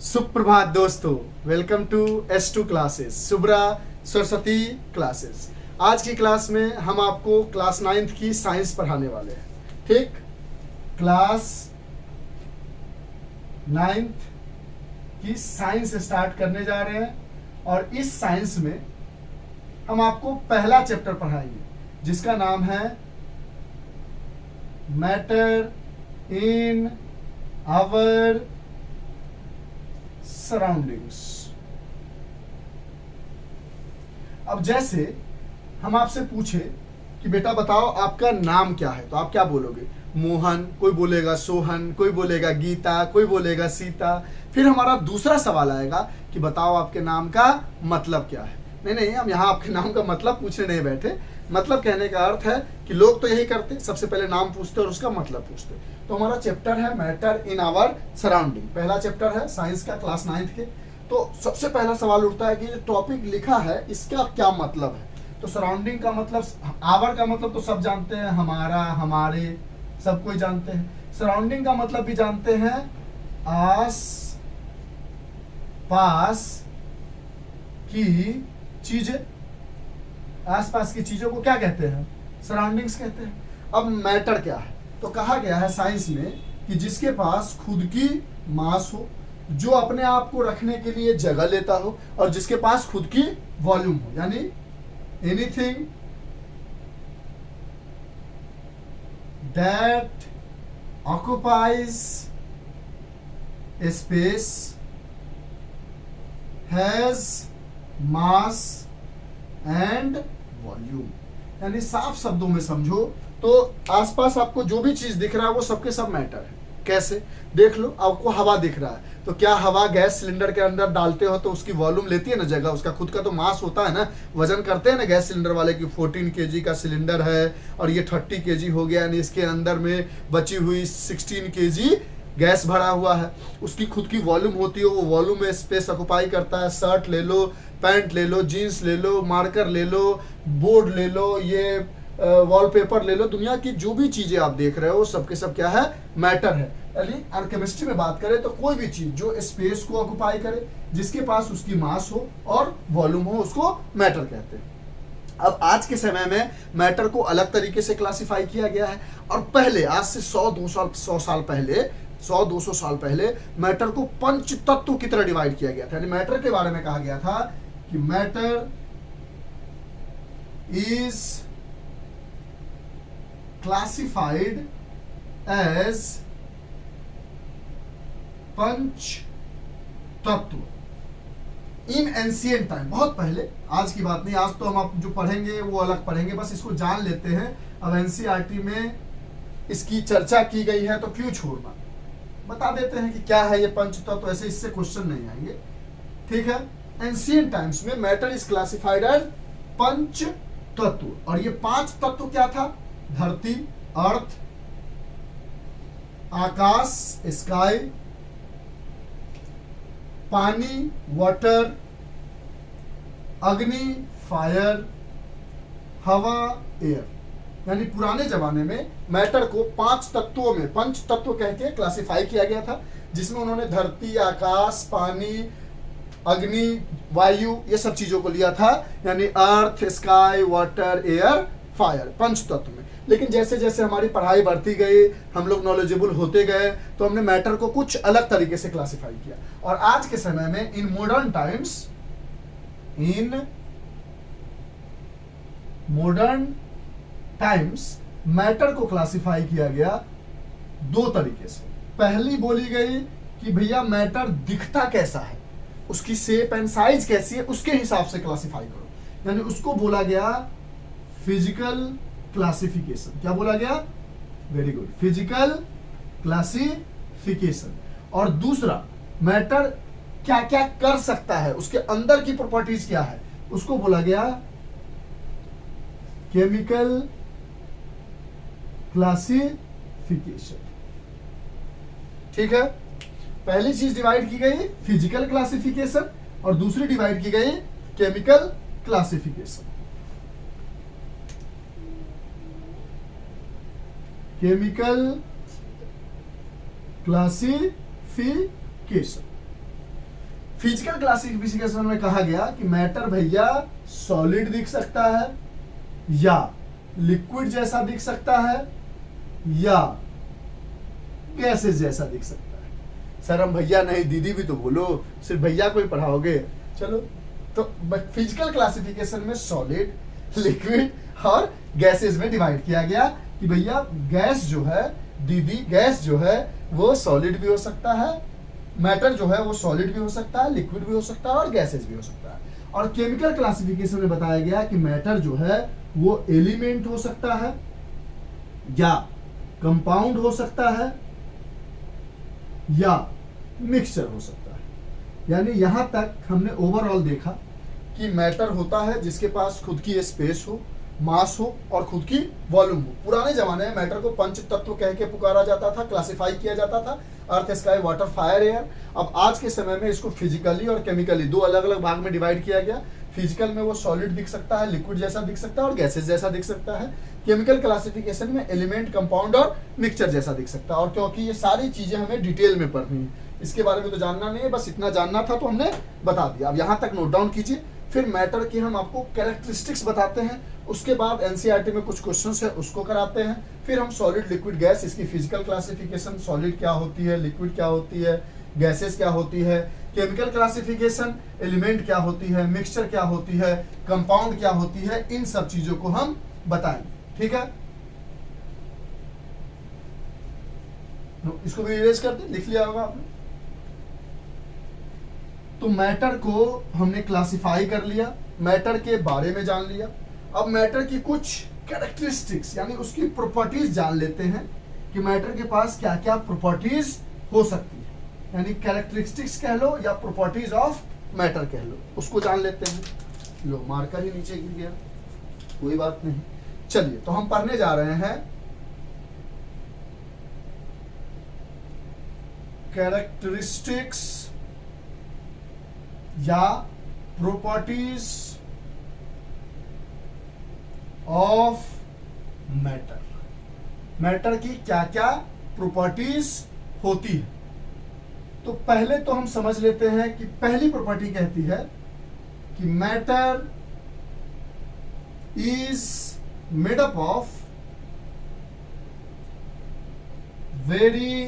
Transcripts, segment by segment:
सुप्रभात दोस्तों, welcome to S2 classes, Subra Saraswati classes. आज की क्लास में हम आपको क्लास 9th की साइंस पढ़ाने वाले हैं। ठीक, क्लास 9th की साइंस स्टार्ट करने जा रहे हैं और इस साइंस में हम आपको पहला चैप्टर पढ़ाएंगे जिसका नाम है मैटर इन आवर सराउंडिंग्स। अब जैसे हम आपसे पूछे कि बेटा बताओ आपका नाम क्या है, तो आप क्या बोलोगे? मोहन, कोई बोलेगा सोहन, कोई बोलेगा गीता, कोई बोलेगा सीता। फिर हमारा दूसरा सवाल आएगा कि बताओ आपके नाम का मतलब क्या है। नहीं, हम यहाँ आपके नाम का मतलब पूछने नहीं बैठे। मतलब कहने का अर्थ है कि लोग तो यही करते, सबसे पहले नाम पूछते और उसका मतलब पूछते। तो हमारा चैप्टर है मैटर इन आवर सराउंडिंग, पहला चैप्टर है साइंस का, क्लास 9th के। तो सबसे पहला सवाल उठता है कि जो टॉपिक लिखा है इसका क्या मतलब है। तो सराउंडिंग का मतलब, आवर का मतलब तो सब जानते हैं, हमारा, हमारे, सब कोई जानते हैं। सराउंडिंग का मतलब भी जानते हैं, आस पास की चीजें। आसपास की चीजों को क्या कहते हैं? सराउंडिंग्स कहते हैं। अब मैटर क्या है? तो कहा गया है साइंस में कि जिसके पास खुद की मास हो, जो अपने आप को रखने के लिए जगह लेता हो और जिसके पास खुद की वॉल्यूम हो, यानी anything that occupies space has mass and volume. यानी साफ शब्दों में समझो तो आसपास आपको जो भी चीज दिख रहा है वो सबके सब मैटर है। कैसे? देख लो, आपको हवा दिख रहा है, तो क्या हवा गैस सिलेंडर के अंदर डालते हो तो उसकी वॉल्यूम लेती है ना जगह, उसका खुद का तो मास होता है ना। वजन करते हैं ना गैस सिलेंडर वाले की, 14 kg का सिलेंडर है और ये 30 kg हो गया, यानी इसके अंदर में बची हुई 16 kg गैस भरा हुआ है। उसकी खुद की वॉल्यूम होती है, वो वॉल्यूम में स्पेस ऑक्युपाई करता है। शर्ट ले लो, पैंट ले लो, जीन्स ले लो, मार्कर ले लो, बोर्ड ले लो, ये वॉलपेपर ले लो, दुनिया की जो भी चीजें आप देख रहे हो सबके सब क्या है? मैटर है। यानी और केमिस्ट्री में बात करें तो कोई भी चीज जो स्पेस को ऑक्युपाई करे, जिसके पास उसकी मास हो और वॉल्यूम हो, उसको मैटर कहते हैं। अब आज के समय में मैटर को अलग तरीके से क्लासिफाई किया गया है और पहले, आज से 100-200 साल पहले, 100-200 साल पहले मैटर को पंच तत्व की तरह डिवाइड किया गया था। यानी मैटर के बारे में कहा गया था कि मैटर इज क्लासिफाइड एज पंच तत्व इन एंशिएंट टाइम। बहुत पहले, आज की बात नहीं, आज तो हम आप जो पढ़ेंगे वो अलग पढ़ेंगे, बस इसको जान लेते हैं। अब एनसीईआरटी में इसकी चर्चा की गई है तो क्यों छोड़ना, बता देते हैं कि क्या है ये पंच तत्व। ऐसे इससे क्वेश्चन नहीं आएंगे, ठीक है। एंशिएंट टाइम्स में मैटर इज क्लासिफाइड एज पंच तत्व और ये 5 तत्व क्या था? धरती, अर्थ, आकाश, स्काई, पानी, वाटर, अग्नि, फायर, हवा, एयर। यानी पुराने जमाने में मैटर को 5 तत्वों में, पंच तत्व कह के क्लासिफाई किया गया था, जिसमें उन्होंने धरती, आकाश, पानी, अग्नि, वायु, ये सब चीजों को लिया था। यानी अर्थ, स्काई, वाटर, एयर, फायर, पंच तत्व में। लेकिन जैसे जैसे हमारी पढ़ाई बढ़ती गई, हम लोग नॉलेजेबल होते गए, तो हमने मैटर को कुछ अलग तरीके से क्लासिफाई किया। और आज के समय में इन मॉडर्न टाइम्स मैटर को क्लासिफाई किया गया 2 तरीके से। पहली बोली गई कि भैया मैटर दिखता कैसा है, उसकी शेप एंड साइज कैसी है, उसके हिसाब से क्लासिफाई करो। यानी उसको बोला गया फिजिकल क्लासिफिकेशन। क्या बोला गया? Very good, physical classification. और दूसरा, मैटर क्या क्या कर सकता है, उसके अंदर की प्रॉपर्टीज क्या है, उसको बोला गया केमिकल क्लासिफिकेशन। ठीक है, पहली चीज डिवाइड की गई फिजिकल क्लासिफिकेशन और दूसरी डिवाइड की गई chemical classification. Chemical classification. Physical classification में कहा गया कि मैटर भैया सॉलिड दिख सकता है, या लिक्विड जैसा दिख सकता है, या गैसेस जैसा दिख सकता है। सर हम भैया नहीं दीदी भी तो बोलो, सिर्फ भैया को ही पढ़ाओगे। चलो, तो फिजिकल क्लासिफिकेशन में सॉलिड, लिक्विड और गैसेस में डिवाइड किया गया कि भैया गैस जो है, दीदी गैस जो है वो सॉलिड भी हो सकता है, मैटर जो है वो सॉलिड भी हो सकता है, लिक्विड भी हो सकता है और गैसेस भी हो सकता है। और केमिकल क्लासिफिकेशन में बताया गया कि मैटर जो है वो एलिमेंट हो सकता है, या कंपाउंड हो सकता है, या मिक्सचर हो सकता है। यानी यहां तक हमने ओवरऑल देखा कि मैटर होता है जिसके पास खुद की स्पेस हो, मास हो और खुद की वॉल्यूम हो। पुराने जमाने में मैटर को पंच तत्व कह के पुकारा जाता था, क्लासिफाई किया जाता था, अर्थ, स्काई, वाटर, फायर, एयर। अब आज के समय में इसको फिजिकली और केमिकली दो अलग अलग भाग में डिवाइड किया गया। फिजिकल में वो सॉलिड दिख सकता है, लिक्विड जैसा दिख सकता है और गैसेस जैसा दिख सकता है। केमिकल क्लासिफिकेशन में एलिमेंट, कंपाउंड और मिक्सचर जैसा दिख सकता है। और क्योंकि ये सारी चीजें हमें डिटेल में पढ़नी है, इसके बारे में तो जानना नहीं है, बस इतना जानना था तो हमने बता दिया। अब यहाँ तक नोट डाउन कीजिए। फिर मैटर की हम आपको कैरेक्टरिस्टिक्स बताते हैं, उसके बाद एनसीईआरटी में कुछ क्वेश्चंस है उसको कराते हैं। फिर हम सॉलिड, लिक्विड, गैस, इसकी फिजिकल क्लासिफिकेशन, सॉलिड क्या होती है, लिक्विड क्या होती है, गैसेस क्या होती है, केमिकल क्लासिफिकेशन, एलिमेंट क्या होती है, मिक्सचर क्या होती है, कंपाउंड क्या होती है, इन सब चीजों को हम बताएंगे। ठीक है, इसको भी इरेज करते, लिख लिया होगा आपने। तो मैटर को हमने क्लासिफाई कर लिया, मैटर के बारे में जान लिया। अब मैटर की कुछ कैरेक्टरिस्टिक्स यानी उसकी प्रॉपर्टीज जान लेते हैं कि मैटर के पास क्या क्या प्रॉपर्टीज हो सकती है, यानी कैरेक्टरिस्टिक्स कह लो या प्रॉपर्टीज ऑफ मैटर कह लो, उसको जान लेते हैं। लो मार्कर ही नीचे गिर गया, कोई बात नहीं। चलिए, तो हम पढ़ने जा रहे हैं कैरेक्टरिस्टिक्स या प्रॉपर्टीज ऑफ मैटर। मैटर की क्या क्या प्रॉपर्टीज होती है। तो पहले तो हम समझ लेते हैं कि पहली प्रॉपर्टी कहती है कि matter is made up of very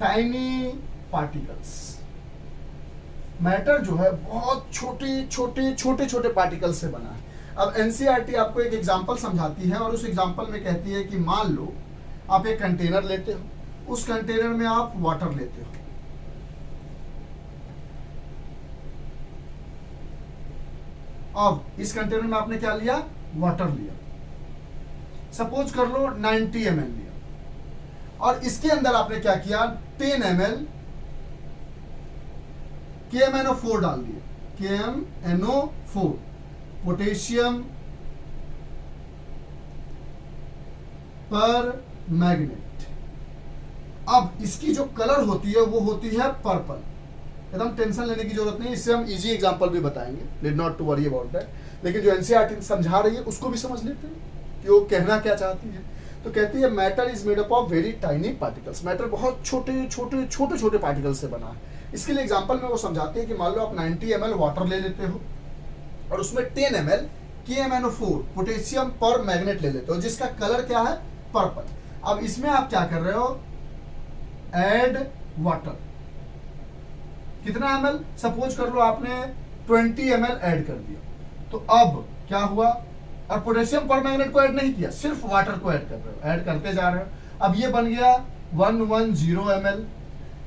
tiny particles. Matter जो है बहुत छोटे छोटे छोटे छोटे पार्टिकल से बना है। अब एनसीईआरटी आपको एक एग्जांपल समझाती है और उस एग्जांपल में कहती है कि मान लो आप एक कंटेनर लेते हो, उस कंटेनर में आप वाटर लेते हो। अब इस कंटेनर में आपने क्या लिया, वाटर लिया। सपोज कर लो 90 ml लिया, और इसके अंदर आपने क्या किया, 10 ml KMNO4 डाल दिया। KMNO4 पोटेशियम पर मैग्नेट। अब इसकी जो कलर होती है वो होती है पर्पल। एकदम टेंशन लेने की जरूरत नहीं, इससे हम इजी एग्जांपल भी बताएंगे, need not to worry about that. लेकिन जो एनसीईआरटी समझा रही है उसको भी समझ लेते हैं कि वो कहना क्या चाहती है। तो कहती है matter is made up of very tiny particles. Matter बहुत छोटे छोटे छोटे छोटे पार्टिकल से बना है। इसके लिए एग्जांपल में वो समझाते हैं कि मान लो आप 90 ml वाटर ले लेते हो और उसमें 10 ml KMNO4 पोटेशियम पर मैग्नेट ले लेते हो, जिसका कलर क्या है, पर्पल। अब इसमें आप क्या कर रहे हो, ऐड वाटर। कितना ml, सपोज कर लो आपने 20 ml ऐड कर दिया। तो अब क्या हुआ, और पोटेशियम पर मैग्नेट को ऐड नहीं किया, सिर्फ वाटर को ऐड कर रहे हो, ऐड करते जा रहे हो। अब ये बन गया 110 ml,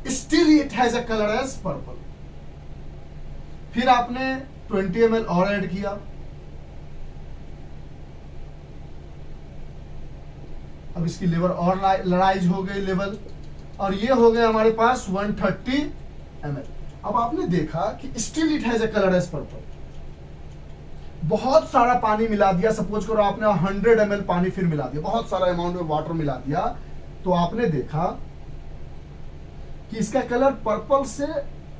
still it has a colour as purple. फिर आपने 20 ml और ऐड किया, अब इसकी लेवल और लड़ाइज हो गई लेवल, और ये हो गया हमारे पास 130 ml। अब आपने देखा कि still it has a colour as purple. बहुत सारा पानी मिला दिया, सपोज करो आपने 100 ml पानी फिर मिला दिया, बहुत सारा अमाउंट में वाटर मिला दिया, तो आपने देखा कि इसका कलर पर्पल से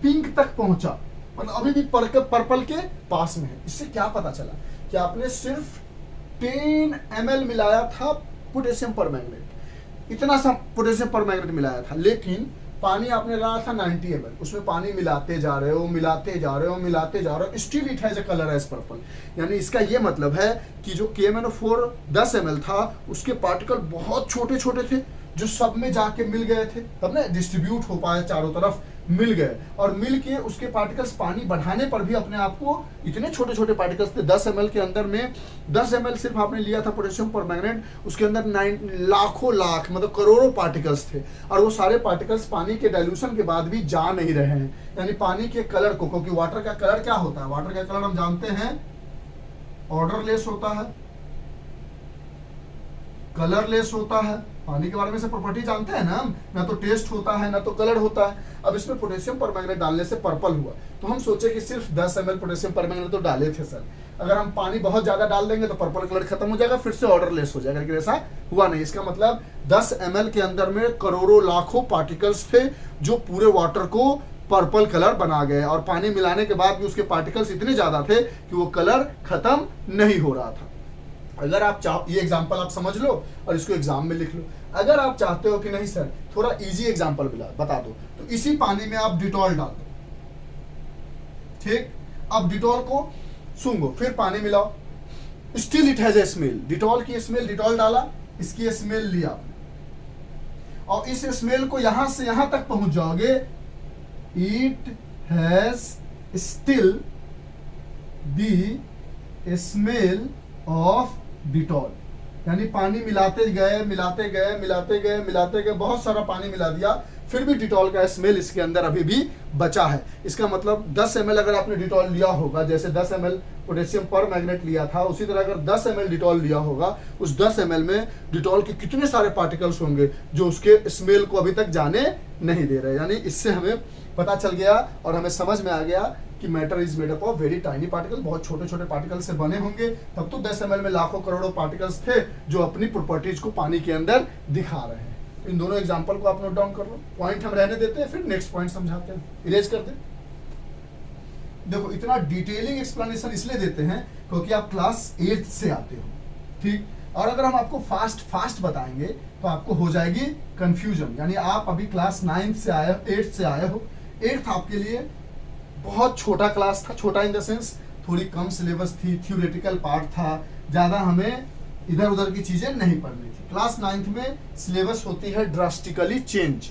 पिंक तक पहुंचा, मतलब अभी भी पर्पल के पास में है। इससे क्या पता चला कि आपने सिर्फ 10 ml मिलाया था पोटेशियम पर मैग्नेट, इतना सा पोटेशियम पर मैग्नेट मिलाया था, लेकिन पानी आपने डाला था 90 ml, उसमें पानी मिलाते जा रहे हो, मिलाते जा रहे हो, मिलाते जा रहे हो, still it has a colour as purple. यानी इसका ये मतलब है कि जो KMnO4 10 ml था उसके पार्टिकल बहुत छोटे छोटे थे जो सब में जाके मिल गए थे, तब ना डिस्ट्रीब्यूट हो पाए, चारों तरफ मिल गए, और मिल के उसके पार्टिकल्स पानी बढ़ाने पर भी अपने आप को इतने छोटे छोटे पार्टिकल्स थे। 10 ml के अंदर में 10 ml सिर्फ आपने लिया था पोटेशियम परमैंगनेट, उसके अंदर लाखों लाख मतलब करोड़ों पार्टिकल्स थे, और वो सारे पार्टिकल्स पानी के डाइल्यूशन के बाद भी जा नहीं रहे हैं। यानी पानी के कलर को, क्योंकि वाटर का कलर क्या होता है, वाटर का कलर हम जानते हैं ऑर्डरलेस होता है, कलरलेस होता है। पानी के बारे में से प्रॉपर्टी जानते हैं ना हम, ना तो टेस्ट होता है ना तो कलर होता है। अब इसमें पोटेशियम परमैंगनेट डालने से पर्पल हुआ, तो हम सोचे कि सिर्फ 10 ml पोटेशियम परमैंगनेट तो डाले थे सर, अगर हम पानी बहुत ज्यादा डाल देंगे तो पर्पल कलर खत्म हो जाएगा, फिर से ऑर्डरलेस हो जाएगा, लेकिन ऐसा हुआ नहीं। इसका मतलब 10 ml के अंदर में करोड़ों लाखों पार्टिकल्स थे जो पूरे वाटर को पर्पल कलर बना गए, और पानी मिलाने के बाद भी उसके पार्टिकल्स इतने ज्यादा थे कि वो कलर खत्म नहीं हो रहा था। अगर आप चाहो, ये एग्जांपल आप समझ लो और इसको एग्जाम में लिख लो। अगर आप चाहते हो कि नहीं सर थोड़ा इजी एग्जांपल बता दो, तो इसी पानी में आप डिटॉल डाल दो, ठीक। अब डिटॉल को सूंघो, फिर पानी मिलाओ, still it has a smell. Dettol की स्मेल, डिटॉल डाला, इसकी स्मेल लिया आपने, और इस स्मेल को यहां से यहां तक पहुंच जाओगे, it has still the smell of Dettol. यानी पानी मिलाते गए मिलाते गए मिलाते गए मिलाते गए, बहुत सारा पानी मिला दिया, फिर भी डिटॉल का स्मेल इसके अंदर अभी भी बचा है। इसका मतलब 10 ml अगर आपने डिटॉल लिया होगा, जैसे 10 ml पोटेशियम परमैंगनेट लिया था, उसी तरह अगर 10 ml डिटॉल लिया होगा, उस 10 ml में डिटॉल के कितने सारे पार्टिकल्स होंगे जो उसके स्मेल को अभी तक जाने नहीं दे रहे। यानी इससे हमें पता चल गया और हमें समझ में आ गया कि matter is made up of very tiny particle, बहुत छोटे छोटे पार्टिकल से बने होंगे। तब तो 10 ml में लाखों करोड़ों पार्टिकल्स थे जो अपनी प्रॉपर्टीज को पानी के अंदर दिखा रहे हैं। इन दोनों एग्जांपल को आप नोट डाउन कर लो, पॉइंट हम रहने देते हैं, फिर नेक्स्ट पॉइंट समझाते हैं, इरेज करते हैं। देखो इतना डिटेलिंग एक्सप्लेनेशन इसलिए देते हैं क्योंकि आप क्लास 8 से आते हो, ठीक। और अगर हम आपको फास्ट बताएंगे तो आपको हो जाएगी कंफ्यूजन। यानी आप अभी क्लास 9 से आए, 8 से आए हो, 8th आपके लिए बहुत छोटा क्लास था, छोटा इन द सेंस थोड़ी कम सिलेबस थी, थ्योरेटिकल पार्ट था, ज्यादा हमें इधर उधर की चीजें नहीं पढ़नी थी। क्लास 9th में सिलेबस होती है ड्रास्टिकली चेंज,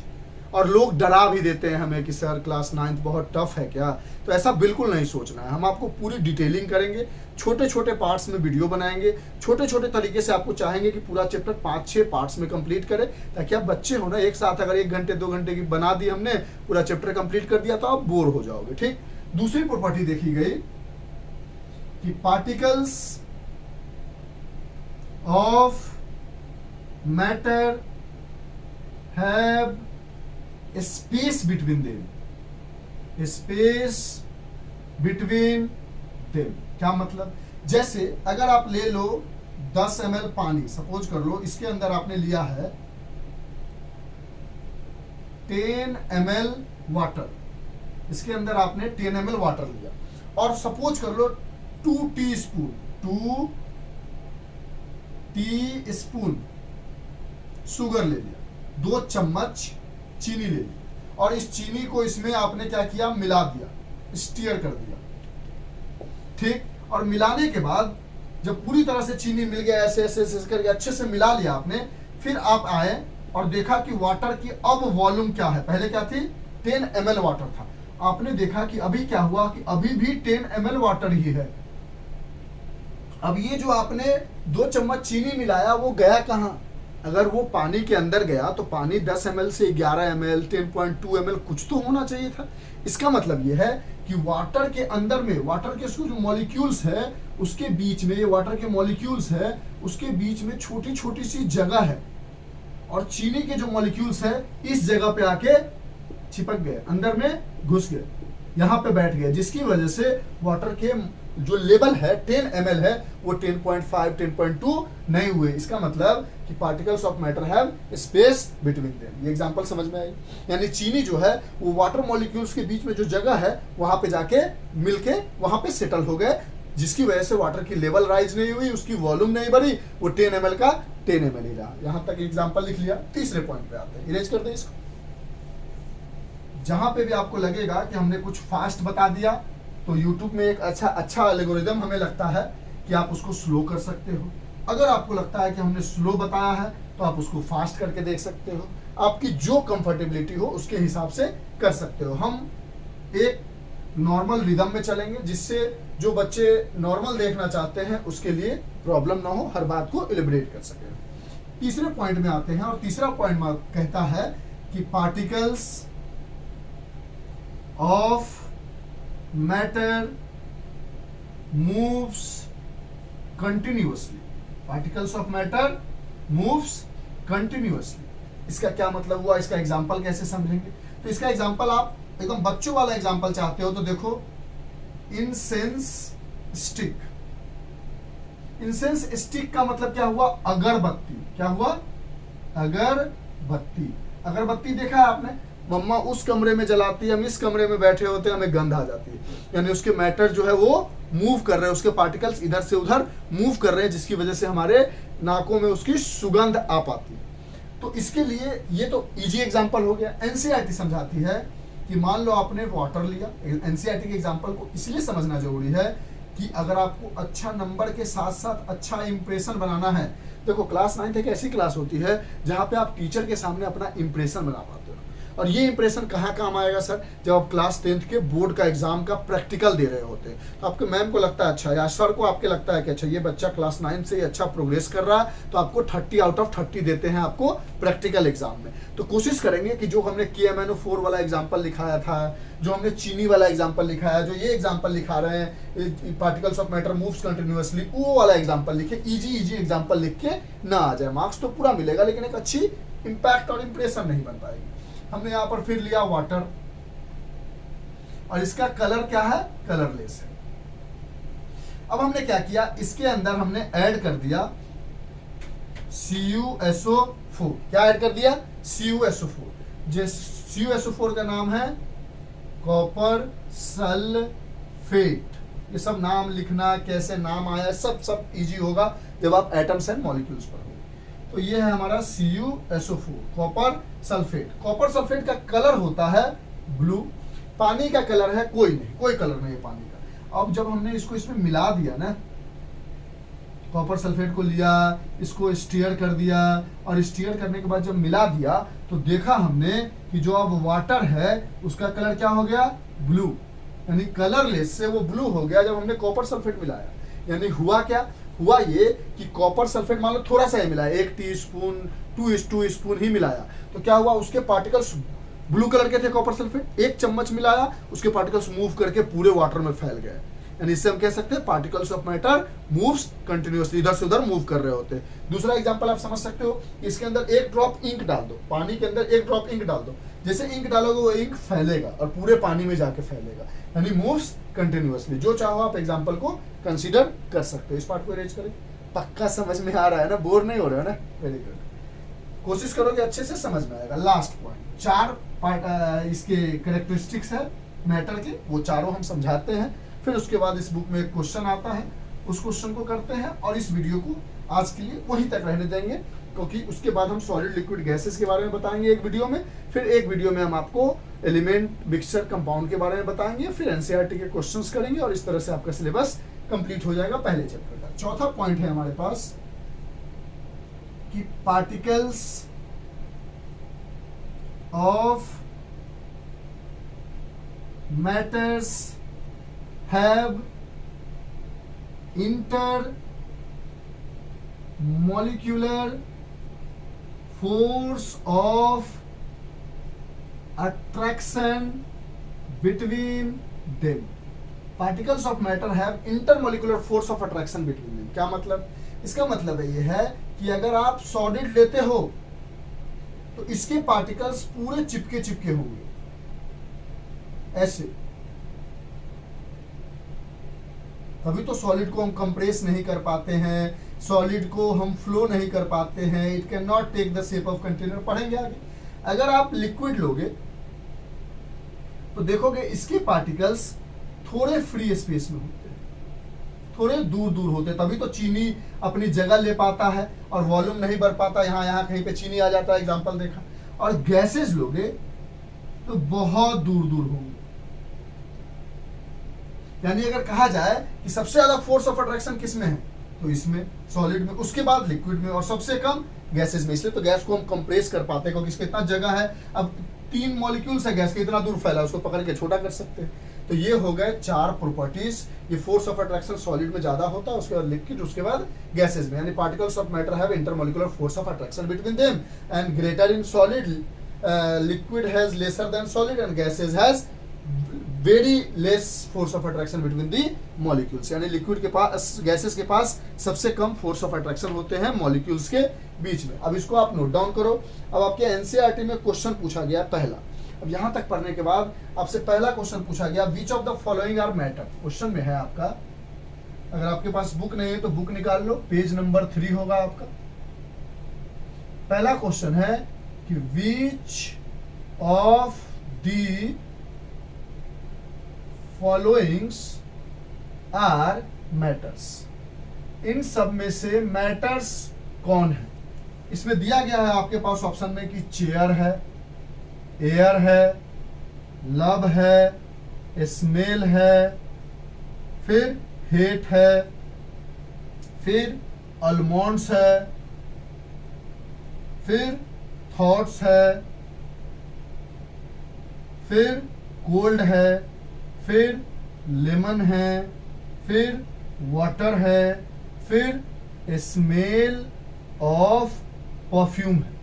और लोग डरा भी देते हैं हमें कि सर क्लास 9th बहुत टफ है क्या, तो ऐसा बिल्कुल नहीं सोचना है। हम आपको पूरी डिटेलिंग करेंगे, छोटे छोटे पार्ट्स में वीडियो बनाएंगे, छोटे छोटे तरीके से आपको चाहेंगे कि पूरा चैप्टर 5-6 पार्ट्स में कंप्लीट करें, ताकि आप बच्चे हो ना, एक साथ अगर 1 घंटे 2 घंटे की बना दी हमने, पूरा चैप्टर कंप्लीट कर दिया तो आप बोर हो जाओगे, ठीक। दूसरी प्रॉपर्टी देखी गई कि particles of matter have space between them, space between them. क्या मतलब, जैसे अगर आप ले लो 10 ml पानी, सपोज कर लो इसके अंदर आपने लिया है 10 ml वाटर, इसके अंदर आपने 10 ml वाटर लिया, और सपोज कर लो 2 टीस्पून शुगर ले लिया, 2 चम्मच चीनी ले ली, और इस चीनी को इसमें आपने क्या किया, मिला दिया, स्टीयर कर दिया, ठीक। और मिलाने के बाद जब पूरी तरह से चीनी मिल गया, ऐसे ऐसे ऐसे करके अच्छे से मिला लिया आपने, फिर आप आए और देखा कि वाटर की अब वॉल्यूम क्या है। पहले क्या थी, 10 ml वाटर था, आपने देखा कि अभी क्या हुआ कि अभी भी 10 ml वाटर ही है। अब ये जो आपने 2 चम्मच चीनी मिलाया वो गया कहाँ, अगर वो पानी के अंदर गया तो पानी 10 ml से 11 ml 10.2 ml कुछ तो होना चाहिए था। इसका मतलब ये है कि वाटर के अंदर में, वाटर के जो मॉलिक्यूल्स है उसके बीच में, ये वाटर के मॉलिक्यूल्स है उसके बीच में छोटी छोटी सी जगह है, और चीनी के जो मॉलिक्यूल्स है इस जगह पे आके चिपक गए, अंदर में घुस गए, यहाँ पे बैठ गए, जिसकी वजह से वाटर के जो लेवल है 10 ml है वो 10.5 10.2 नहीं हुए। इसका मतलब कि particles of matter have space between them. ये एग्जांपल समझ में आई। यानी चीनी जो है वो वाटर मॉलिक्यूल्स के बीच में जो जगह है वहां पे जाके मिलके वहां पे सेटल हो गए, जिसकी वजह से वाटर की लेवल राइज नहीं हुई, उसकी वॉल्यूम नहीं बढ़ी, वो 10 ml का 10 ml ही रहा। यहां तक एग्जांपल लिख लिया। तीसरे पॉइंट पे आते हैं, इरेज कर दे इसको। जहां पे भी आपको लगेगा कि हमने कुछ फास्ट बता दिया, तो यूट्यूब में एक अच्छा एल्गोरिदम हमें लगता है कि आप उसको स्लो कर सकते हो। अगर आपको लगता है कि हमने स्लो बताया है तो आप उसको फास्ट करके देख सकते हो। आपकी जो कंफर्टेबिलिटी हो उसके हिसाब से कर सकते हो। हम एक नॉर्मल रिदम में चलेंगे जिससे जो बच्चे नॉर्मल देखना चाहते हैं उसके लिए प्रॉब्लम ना हो, हर बात को एलिब्रेट कर सके। तीसरे पॉइंट में आते हैं और तीसरा पॉइंट में कहता है कि particles of matter moves continuously. Particles of matter moves continuously. इसका क्या मतलब हुआ, इसका एग्जांपल कैसे समझेंगे? तो इसका एग्जांपल आप एकदम बच्चों वाला एग्जांपल चाहते हो तो देखो, इंसेंस स्टिक। इंसेंस स्टिक का मतलब क्या हुआ? अगरबत्ती। क्या हुआ? अगरबत्ती। अगरबत्ती देखा है आपने? मम्मा उस कमरे में जलाती है, हम इस कमरे में बैठे होते हैं, हमें गंध आ जाती है। यानी उसके मैटर जो है वो मूव कर रहे हैं, उसके पार्टिकल्स इधर से उधर मूव कर रहे हैं, जिसकी वजह से हमारे नाकों में उसकी सुगंध आ पाती है। तो इसके लिए ये तो इजी एग्जांपल हो गया। एनसीईआरटी समझाती है कि मान लो आपने वाटर लिया। एनसीईआरटी के एग्जांपल को इसलिए समझना जरूरी है कि अगर आपको अच्छा नंबर के साथ साथ अच्छा इंप्रेशन बनाना है, देखो क्लास 9 एक ऐसी क्लास होती है जहां पे आप टीचर के सामने अपना इंप्रेशन बना पाते हो। और ये इंप्रेशन कहाँ काम आएगा सर? जब आप क्लास 10th के बोर्ड का एग्जाम का प्रैक्टिकल दे रहे होते हैं, तो आपके मैम को लगता है अच्छा, या सर को आपके लगता है कि अच्छा ये बच्चा क्लास 9 से अच्छा प्रोग्रेस कर रहा है, तो आपको 30 आउट ऑफ 30 देते हैं आपको प्रैक्टिकल एग्जाम में। तो कोशिश करेंगे कि जो हमने KMNO4 वाला एग्जाम्पल लिखाया था, जो हमने चीनी वाला एग्जाम्पल लिखाया, जो ये एग्जाम्पल लिखा रहे हैं particles of matter moves continuously, वो वाला एग्जाम्पल लिखे। इजी एग्जाम्पल लिख के ना आ जाए, मार्क्स तो पूरा मिलेगा लेकिन एक अच्छी इंपैक्ट और इंप्रेशन नहीं बन पाएगी। हमने यहां पर फिर लिया वाटर, और इसका कलर क्या है? कलरलेस है। अब हमने क्या किया, इसके अंदर हमने ऐड कर दिया CuSO4। क्या ऐड कर दिया? CuSO4। CuSO4 का नाम है कॉपर सल्फेट। ये सब नाम लिखना, कैसे नाम आया, सब इजी होगा जब आप एटम्स एंड मॉलिक्यूल्स पर हो। तो ये है हमारा CuSO4 copper sulphate. Copper sulphate का कलर होता है ब्लू। पानी का कलर है कोई नहीं, कोई कलर नहीं है पानी का। अब जब हमने इसको इसमें मिला दिया ना, कॉपर सल्फेट को लिया, इसको स्टीयर कर दिया, और स्टीयर करने के बाद जब मिला दिया तो देखा हमने कि जो अब वाटर है उसका कलर क्या हो गया? ब्लू। यानी कलरलेस से वो ब्लू हो गया जब हमने कॉपर सल्फेट मिलाया। यानी हुआ क्या? हुआ ये कि कॉपर सल्फेट मान लो थोड़ा सा ही मिलाया, 1 टीस्पून 2 स्पून ही मिलाया, तो क्या हुआ? उसके पार्टिकल्स ब्लू कलर के थे। कॉपर सल्फेट 1 चम्मच मिलाया, उसके पार्टिकल्स मूव करके पूरे वाटर में फैल गए। यानी इससे हम कह सकते हैं particles of matter moves continuously, इधर से उधर मूव कर रहे होते हैं। दूसरा एग्जांपल आप समझ सकते हो, इसके अंदर 1 ड्रॉप इंक डाल दो, पानी के अंदर 1 ड्रॉप इंक डाल दो, जैसे इंक डालोगे वो इंक फैलेगा और पूरे पानी में जाके फैलेगा, यानी मूव्स कंटिन्यूअसली। जो चाहो आप एग्जांपल को कंसीडर कर सकते हो। इस पार्ट को अरेंज करें। पक्का समझ में आ रहा है ना? बोर नहीं हो रहे हो ना? Very good. कोशिश करोगे अच्छे से समझ में आएगा। लास्ट पॉइंट, 4 पार्ट इसके कैरेक्टरिस्टिक्स है मैटर के, वो चारों हम समझाते हैं। फिर उसके बाद इस बुक में एक क्वेश्चन आता है, उस क्वेश्चन को करते हैं, और इस वीडियो को आज के लिए वहीं तक रहने देंगे, क्योंकि उसके बाद हम सॉलिड लिक्विड गैसेस के बारे में बताएंगे एक वीडियो में। फिर एक वीडियो में हम आपको एलिमेंट मिक्सचर कंपाउंड के बारे में बताएंगे। फिर एनसीईआरटी के क्वेश्चंस करेंगे और इस तरह से आपका सिलेबस कंप्लीट हो जाएगा पहले चैप्टर का। चौथा पॉइंट है हमारे पास कि particles of matters have intermolecular force of attraction between them. Particles of matter have intermolecular force of attraction between them. क्या मतलब? इसका मतलब ये है कि अगर आप सॉलिड लेते हो तो इसके पार्टिकल्स पूरे चिपके चिपके होंगे ऐसे, तभी तो सॉलिड को हम कंप्रेस नहीं कर पाते हैं, सॉलिड को हम फ्लो नहीं कर पाते हैं। It can not take the shape of container, पढ़ेंगे आगे। अगर आप लिक्विड लोगे तो देखोगे इसके पार्टिकल्स थोड़े फ्री स्पेस में होते हैं, थोड़े दूर दूर होते हैं, तभी तो चीनी अपनी जगह ले पाता है और वॉल्यूम नहीं बढ़ पाता। यहाँ कहीं पे चीनी आ जाता है, एग्जाम्पल देखा। और गैसेस लोगे तो बहुत दूर दूर होंगे। यानी अगर कहा जाए कि सबसे ज्यादा फोर्स ऑफ अट्रैक्शन किस में है, तो इसमें, सॉलिड में, उसके बाद लिक्विड में, और सबसे कम गैसेस में। इसलिए तो गैस को हम कंप्रेस कर पाते हैं, क्योंकि इसका इतना जगह है। अब 3 मॉलिक्यूल्स है गैस के, इतना दूर फैला, उसको पकड़ के छोटा कर सकते हैं। तो ये हो गए 4 प्रॉपर्टीज। ये फोर्स ऑफ अट्रैक्शन सॉलिड में ज्यादा होता है, उसके बाद लिक्विड, उसके बाद गैसेस में। यानी particles of matter have intermolecular force of attraction between them and greater in solid, liquid has lesser than solid and gases has very less force of attraction between the molecules. यानी liquid के पास, gases के पास सबसे कम force of attraction होते हैं molecules के बीच में। अब इसको आप नोट डाउन करो। अब आपके एनसीईआरटी में क्वेश्चन पूछा गया पहला। अब यहां तक पढ़ने के बाद आपसे पहला क्वेश्चन पूछा गया, which of the following are matter. Question में है आपका, अगर आपके पास बुक नहीं है तो बुक निकाल लो, पेज नंबर 3 होगा आपका। पहला क्वेश्चन है कि which of the followings are matters. इन सब में से मैटर्स कौन है। इसमें दिया गया है आपके पास ऑप्शन में कि चेयर है, एयर है, लव है, स्मेल है, फिर हेट है, फिर अल्मोंड्स है, फिर थॉट्स है, फिर कोल्ड है, फिर लेमन है, फिर वाटर है, फिर स्मेल ऑफ परफ्यूम है।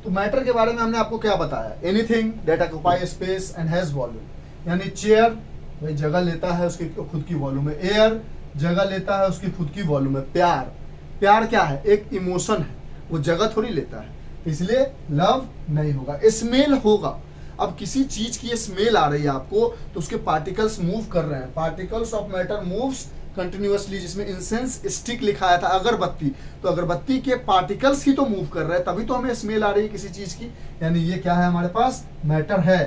तो मैटर के बारे में हमने आपको क्या बताया, anything that occupy space and has volume. यानी चेयर भाई जगह लेता है, उसकी खुद की वॉल्यूम है। एयर जगह लेता है, उसकी खुद की वॉल्यूम है। प्यार, प्यार क्या है, एक इमोशन है, वो जगह थोड़ी लेता है, इसलिए लव नहीं होगा। स्मेल होगा। अब किसी चीज की स्मेल आ रही है आपको, तो उसके पार्टिकल्स मूव कर रहे हैं। Particles of matter moves continuously, जिसमें इंसेंस स्टिक लिखाया था, अगरबत्ती, तो अगरबत्ती के पार्टिकल्स ही तो मूव कर रहे हैं, तभी तो हमें स्मेल आ रही है किसी चीज की। यानी ये क्या है, हमारे पास मैटर है।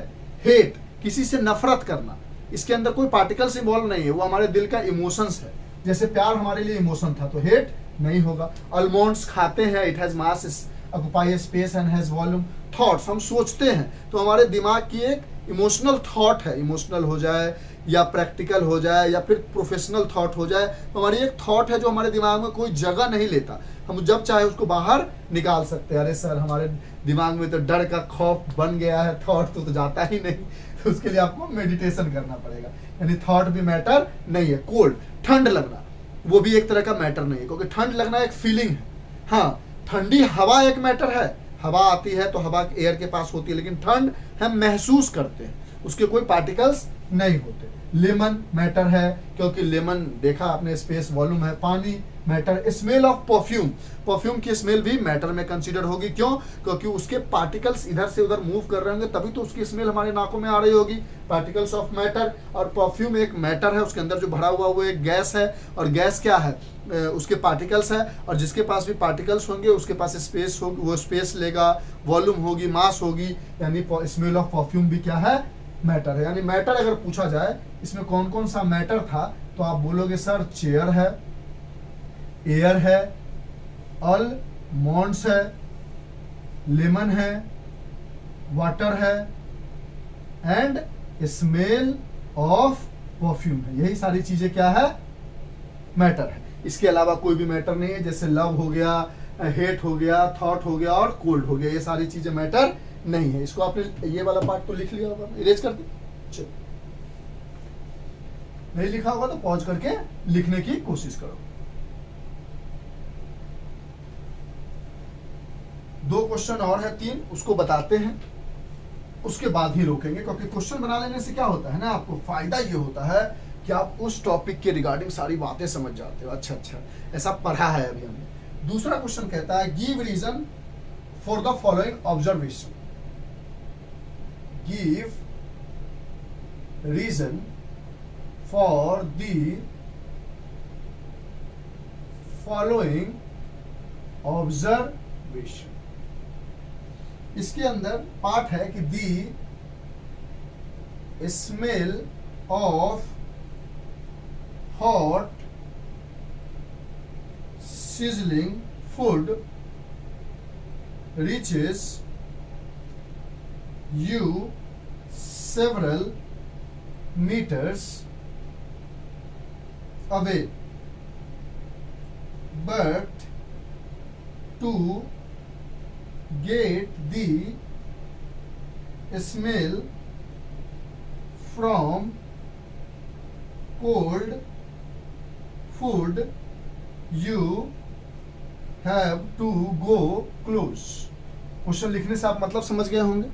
हेट, किसी से नफरत करना, इसके अंदर कोई पार्टिकल्स इन्वॉल्व नहीं है, वो हमारे दिल का इमोशंस है। जैसे प्यार हमारे लिए इमोशन था, तो हेट नहीं होगा। अल्मोंड्स खाते हैं, it has mass, occupy space and has volume. Thoughts, हम सोचते हैं, तो हमारे दिमाग की एक इमोशनल थॉट है, इमोशनल हो जाए या प्रैक्टिकल हो जाए या फिर प्रोफेशनल थॉट हो जाए, तो हमारी एक थॉट है जो हमारे दिमाग में कोई जगह नहीं लेता, हम जब चाहे उसको बाहर निकाल सकते हैं। अरे सर हमारे दिमाग में तो डर का खौफ बन गया है, थॉट तो जाता ही नहीं, तो उसके लिए आपको मेडिटेशन करना पड़ेगा। यानी थॉट भी मैटर नहीं है। कोल्ड, ठंड लगना, वो भी एक तरह का मैटर नहीं है, क्योंकि ठंड लगना एक फीलिंग है। हाँ, ठंडी हवा एक मैटर है, हवा आती है तो हवा एयर के पास होती है, लेकिन ठंड हम महसूस करते हैं, उसके कोई पार्टिकल्स नहीं होते। लेमन मैटर है, क्योंकि लेमन देखा आपने, स्पेस, वॉल्यूम है। पानी matter. Smell of perfume, perfume की स्मेल भी मैटर में कंसीडर होगी। क्यों? क्योंकि उसके पार्टिकल्स इधर से उधर मूव कर रहे होंगे, तभी तो उसकी स्मेल हमारे नाकों में आ रही होगी। Particles of matter. और परफ्यूम एक मैटर है, उसके अंदर जो भरा हुआ वो एक गैस है, और गैस क्या है, उसके पार्टिकल्स है, और जिसके पास भी पार्टिकल्स होंगे उसके पास स्पेस होगी, वो स्पेस लेगा, वॉल्यूम होगी, मास होगी। यानी स्मेल ऑफ परफ्यूम भी क्या है, मैटर है। यानी मैटर अगर पूछा जाए इसमें कौन कौन सा मैटर था, तो आप बोलोगे सर चेयर है, एयर है, अल्मोंड्स है, लेमन है, वाटर है एंड स्मेल ऑफ परफ्यूम है। यही सारी चीजें क्या है, मैटर है। इसके अलावा कोई भी मैटर नहीं है, जैसे लव हो गया, हेट हो गया, थॉट हो गया और कोल्ड हो गया, ये सारी चीजें मैटर नहीं है। इसको आपने ये वाला पार्ट तो लिख लिया होगा, इरेज कर दे। चलो, नहीं लिखा होगा तो पॉज करके लिखने की कोशिश करो। 2 क्वेश्चन और है, 3, उसको बताते हैं, उसके बाद ही रोकेंगे, क्योंकि क्वेश्चन बना लेने से क्या होता है ना, आपको फायदा ये होता है कि आप उस टॉपिक के रिगार्डिंग सारी बातें समझ जाते हो। अच्छा अच्छा, ऐसा पढ़ा है अभी हमने। दूसरा क्वेश्चन कहता है, give reason for the following observation. Give reason for the following observation. इसके अंदर पार्ट है कि the smell of hot sizzling food reaches you several meters away, but to get the smell from cold food you have to go close। Question लिखने से आप मतलब समझ गए होंगे।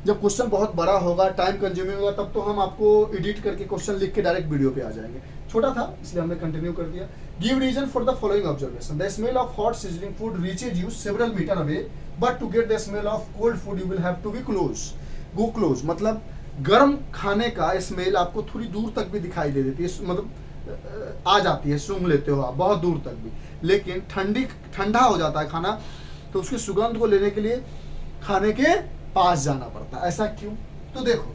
जब क्वेश्चन बहुत बड़ा होगा, टाइम कंज्यूमिंग होगा, तब तो हम आपको एडिट करके क्वेश्चन लिख के डायरेक्ट वीडियो पे आ जाएंगे। छोटा था इसलिए हमने कंटिन्यू कर दिया। Give reason for the following observation. The smell of hot sizzling food reaches you several metre away, but to get the smell of cold food you will have to be close. Go close मतलब गर्म खाने का smell आपको थोड़ी दूर तक भी दिखाई दे देती है, मतलब आ जाती है, सूंघ लेते हो आप बहुत दूर तक भी। लेकिन ठंडा हो जाता है खाना, तो उसकी सुगंध को लेने के लिए खाने के पास जाना पड़ता है। ऐसा क्यों? तो देखो,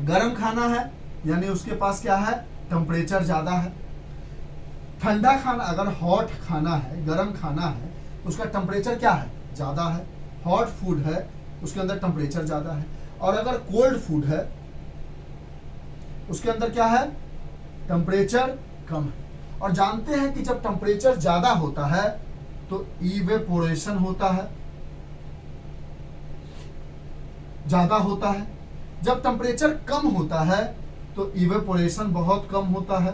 गर्म खाना है यानी उसके पास क्या है, टेम्परेचर ज्यादा है। ठंडा खाना, अगर हॉट खाना है, गर्म खाना है, उसका टेम्परेचर क्या है, ज्यादा है। हॉट फूड है, उसके अंदर टेम्परेचर ज्यादा है। और अगर कोल्ड फूड है, उसके अंदर क्या है, टेम्परेचर कम है। और जानते हैं कि जब टेम्परेचर ज्यादा होता है तो इवेपोरेशन होता है, ज्यादा होता है। जब टेम्परेचर कम होता है तो इवेपोरेशन बहुत कम होता है,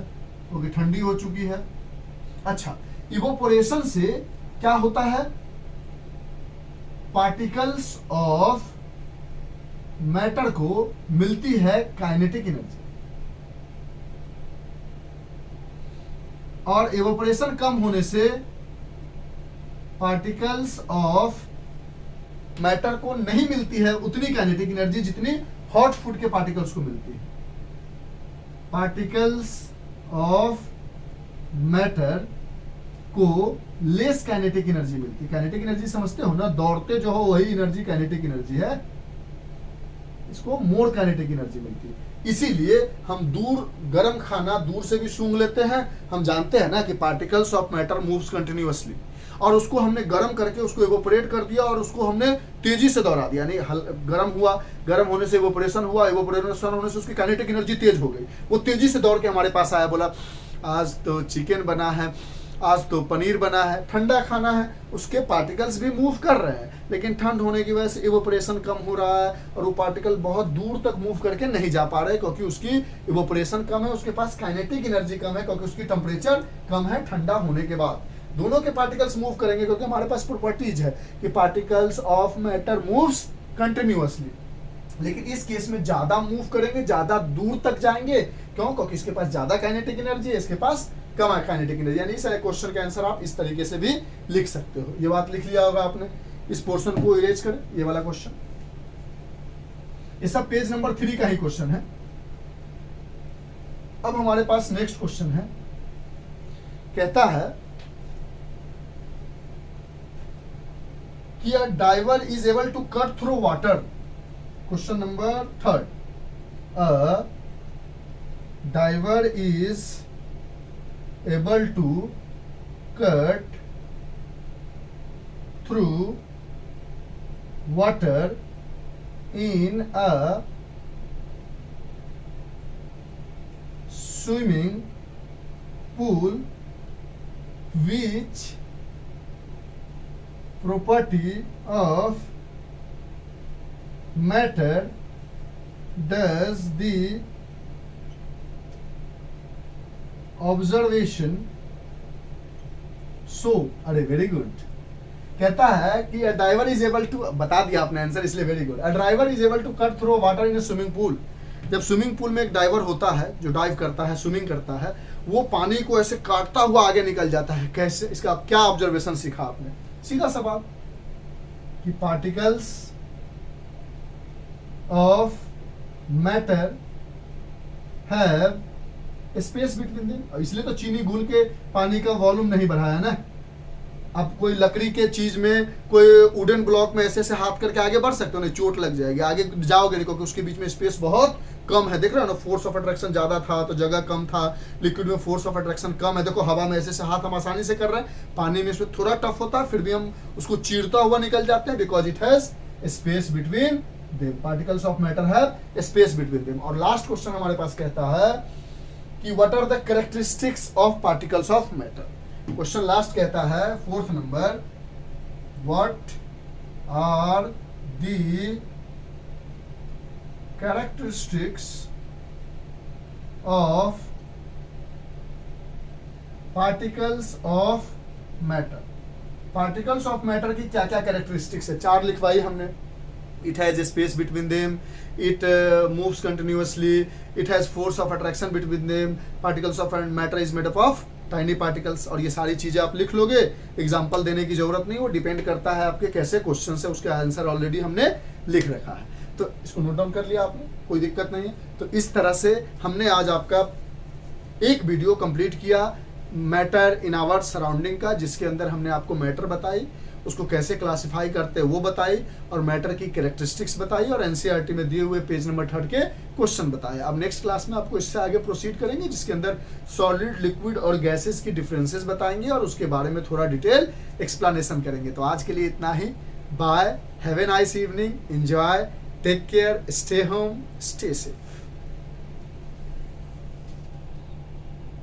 क्योंकि ठंडी हो चुकी है। अच्छा, इवेपोरेशन से क्या होता है, पार्टिकल्स ऑफ मैटर को मिलती है काइनेटिक एनर्जी। और इवेपोरेशन कम होने से पार्टिकल्स ऑफ मैटर को नहीं मिलती है उतनी काइनेटिक एनर्जी जितनी हॉट फूड के पार्टिकल्स को मिलती है। पार्टिकल्स ऑफ मैटर को लेस काइनेटिक एनर्जी मिलती है। काइनेटिक एनर्जी समझते हो ना, दौड़ते जो हो वही एनर्जी काइनेटिक एनर्जी है, इसको मोर काइनेटिक एनर्जी मिलती है। इसीलिए हम गर्म खाना दूर से भी सूंघ लेते हैं। हम जानते हैं ना कि particles of matter moves continuously, और उसको हमने गर्म करके उसको इवोपरेट कर दिया और उसको हमने तेजी से दौड़ा दिया, यानी गर्म हुआ, गर्म होने से इवोपरेशन हुआ, इवोपरेशन होने से उसकी काइनेटिक एनर्जी तेज हो गई। वो तेजी से दौड़ के हमारे पास आया, बोला आज तो चिकन बना है, आज तो पनीर बना है। ठंडा खाना है, उसके पार्टिकल्स भी मूव कर रहे हैं, लेकिन ठंड होने की वजह से इवोपरेशन कम हो रहा है और वो पार्टिकल बहुत दूर तक मूव करके नहीं जा पा रहे, क्योंकि उसकी इवोपरेशन कम है, उसके पास काइनेटिक एनर्जी कम है, क्योंकि उसकी टेम्परेचर कम है ठंडा होने के बाद। दोनों के पार्टिकल्स मूव करेंगे, क्योंकि हमारे पास प्रॉपर्टीज है कि particles of matter moves continuously. लेकिन इस केस में ज्यादा मूव करेंगे, ज्यादा दूर तक जाएंगे। क्यों? क्योंकि इसके पास ज्यादा काइनेटिक एनर्जी है, इसके पास कम है काइनेटिक एनर्जी। यानी इस क्वेश्चन का आंसर आप इस तरीके से भी लिख सकते हो। ये बात लिख लिया होगा आपने। इस पोर्शन को इरेज करें, ये वाला क्वेश्चन। ये सब पेज नंबर 3 का ही क्वेश्चन है। अब हमारे पास नेक्स्ट क्वेश्चन है, कहता है कि a diver is able to cut through water. Question number 3. A diver is able to cut through water in a swimming pool. Which property of matter does the observation show? अरे very good. कहता है कि a diver is able to, बता दिया आपने answer, इसलिए very good. A driver is able to cut through water in a swimming pool. जब swimming pool में एक डाइवर होता है जो डाइव करता है, स्विमिंग करता है, वो पानी को ऐसे काटता हुआ आगे निकल जाता है। कैसे? इसका क्या ऑब्जर्वेशन सीखा आपने? सीधा सवाल कि particles of matter have space between them. इसलिए तो चीनी घुल के पानी का वॉल्यूम नहीं बढ़ाया ना। अब कोई लकड़ी के चीज में, कोई वुडन ब्लॉक में ऐसे ऐसे हाथ करके आगे बढ़ सकते हो, नहीं चोट लग जाएगी, आगे जाओगे नहीं, क्योंकि उसके बीच में स्पेस बहुत कम है। देख रहे हो ना, फोर्स ऑफ अट्रैक्शन ज्यादा था तो जगह कम था, लिक्विड में फोर्स ऑफ अट्रैक्शन कम है। देखो हवा में ऐसे ऐसे हाथ हम आसानी से कर रहे हैं, पानी में इसमें थोड़ा टफ होता है, फिर भी हम उसको चीरता हुआ निकल जाते हैं, because it has space between them, particles of matter have space between them. और लास्ट क्वेश्चन हमारे पास कहता है कि what are the characteristics of particles of matter. Question last कहता है 4th number, what are the characteristics of particles of matter. Particles of matter की क्या क्या कैरेक्टरिस्टिक्स है, 4 लिखवाई हमने। It has space between them, it moves continuously, it has force of attraction between them, particles of matter is made up of tiny particles. और ये सारी चीजें आप लिख लोगे, एग्जाम्पल देने की जरूरत नहीं, वो डिपेंड करता है आपके कैसे क्वेश्चन है, उसका आंसर ऑलरेडी हमने लिख रखा है। तो इसको नोट डाउन कर लिया आपने, कोई दिक्कत नहीं है। तो इस तरह से हमने आज आपका एक वीडियो कंप्लीट किया मैटर इन आवर सराउंडिंग का, जिसके अंदर हमने आपको मैटर बताई, उसको कैसे क्लासिफाई करते हैं वो बताई, और मैटर की कैरेक्टरिस्टिक्स बताई, और एनसीईआरटी में दिए हुए पेज नंबर 3 के क्वेश्चन बताए। अब नेक्स्ट क्लास में आपको इससे आगे प्रोसीड करेंगे, जिसके अंदर सॉलिड, लिक्विड और गैसेस की डिफरेंसेस बताएंगे और उसके बारे में थोड़ा डिटेल एक्सप्लेनेशन करेंगे। तो आज के लिए इतना ही। Bye, have a nice evening, enjoy, take care, stay home, stay safe.